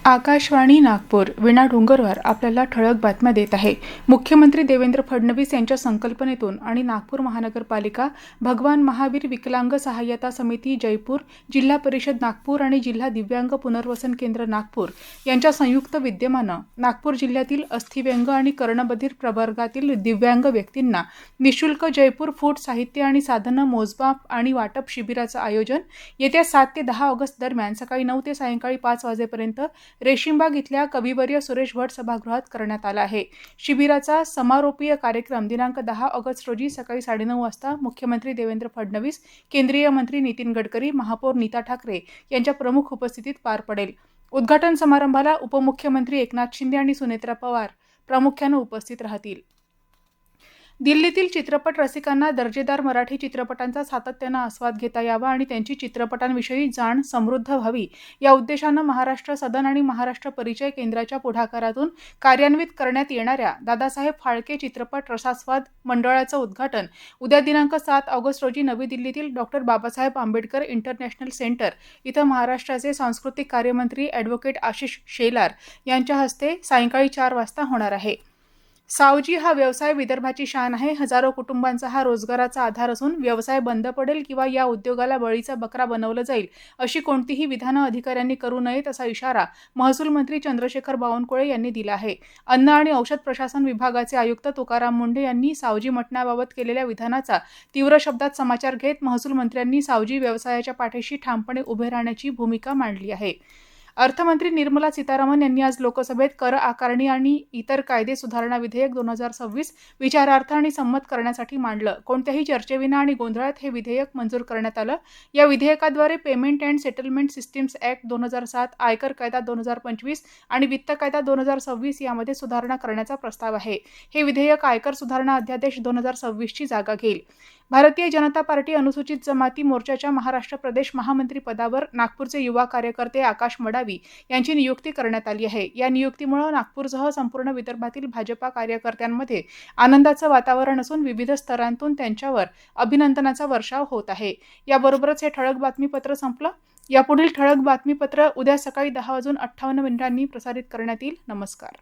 आकाशवाणी नागपूर वीणा डोंगरवार आपल्याला ठळक बातम्या देत आहे। मुख्यमंत्री देवेंद्र फडणवीस यांच्या संकल्पनेतून आणि नागपूर महानगरपालिका, भगवान महावीर विकलांग सहाय्यता समिती जयपूर, जिल्हा परिषद नागपूर आणि जिल्हा दिव्यांग पुनर्वसन केंद्र नागपूर यांच्या संयुक्त विद्यमानं नागपूर जिल्ह्यातील अस्थिव्यंग आणि कर्णबधिर प्रवर्गातील दिव्यांग व्यक्तींना निःशुल्क जयपूर फूड साहित्य आणि साधनं मोजमाप आणि वाटप शिबिराचं आयोजन येत्या 7 ते 10 ऑगस्ट दरम्यान सकाळी 9 ते सायंकाळी 5 वाजेपर्यंत रेशीमबाग इथल्या कविवर्य सुरेश भट सभागृहात करण्यात आला आहे। शिबिराचा समारोपीय कार्यक्रम दिनांक 10 ऑगस्ट रोजी सकाळी 9:30 वाजता मुख्यमंत्री देवेंद्र फडणवीस, केंद्रीय मंत्री नितीन गडकरी, महापौर नीता ठाकरे यांच्या प्रमुख उपस्थितीत पार पडेल। उद्घाटन समारंभाला उपमुख्यमंत्री एकनाथ शिंदे आणि सुनेत्रा पवार प्रामुख्याने उपस्थित राहतील। दिल्लीतील चित्रपट रसिकांना दर्जेदार मराठी चित्रपटांचा सातत्याने आस्वाद घेता यावा आणि त्यांची चित्रपटांविषयी जाण समृद्ध व्हावी या उद्देशाने महाराष्ट्र सदन आणि महाराष्ट्र परिचय केंद्राच्या पुढाकारातून कार्यान्वित करण्यात येणाऱ्या दादासाहेब फाळके चित्रपट रसास्वाद मंडळाचं उद्घाटन उद्या दिनांक 7 ऑगस्ट रोजी नवी दिल्लीतील डॉ. बाबासाहेब आंबेडकर इंटरनॅशनल सेंटर इथं महाराष्ट्राचे सांस्कृतिक कार्यमंत्री ॲडव्होकेट आशिष शेलार यांच्या हस्ते सायंकाळी 4 वाजता होणार आहे। सावजी हा व्यवसाय विदर्भाची शान आहे। हजारो कुटुंबांचा हा रोजगाराचा आधार असून व्यवसाय बंद पडेल किंवा या उद्योगाला बळीचा बकरा बनवलं जाईल अशी कोणतीही विधानं अधिकाऱ्यांनी करू नयेत असा इशारा महसूल मंत्री चंद्रशेखर बावनकुळे यांनी दिला आहे। अन्न आणि औषध प्रशासन विभागाचे आयुक्त तुकाराम मुंढे यांनी सावजी मटणाबाबत केलेल्या विधानाचा तीव्र शब्दात समाचार घेत महसूल मंत्र्यांनी सावजी व्यवसायाच्या पाठीशी ठामपणे उभे राहण्याची भूमिका मांडली आहे। अर्थमंत्री निर्मला सीतारामन यांनी आज लोकसभेत कर आकारणी आणि इतर कायदे सुधारणा विधेयक 2026 विचारार्थ आणि संमत करण्यासाठी मांडलं। कोणत्याही चर्चेविना आणि गोंधळात हे विधेयक मंजूर करण्यात आलं। या विधेयकाद्वारे payment and settlement systems act 2007, आयकर कायदा 2025 आणि वित्त कायदा 2026 यामध्ये सुधारणा करण्याचा प्रस्ताव आहे। हे विधेयक आयकर सुधारणा अध्यादेश 2026 ची जागा घेईल। भारतीय जनता पार्टी अनुसूचित जमाती मोर्चाच्या महाराष्ट्र प्रदेश महामंत्री पदावर नागपूरचे युवा कार्यकर्ते आकाश मडावी यांची नियुक्ती करण्यात आली आहे। या नियुक्तीमुळे नागपूरसह संपूर्ण विदर्भातील भाजपा कार्यकर्त्यांमध्ये आनंदाचं वातावरण असून विविध स्तरांतून त्यांच्यावर अभिनंदनाचा वर्षाव होत आहे। याबरोबरच हे ठळक बातमीपत्र संपलं। यापुढील ठळक बातमीपत्र उद्या सकाळी 10:58 प्रसारित करण्यात येईल। नमस्कार।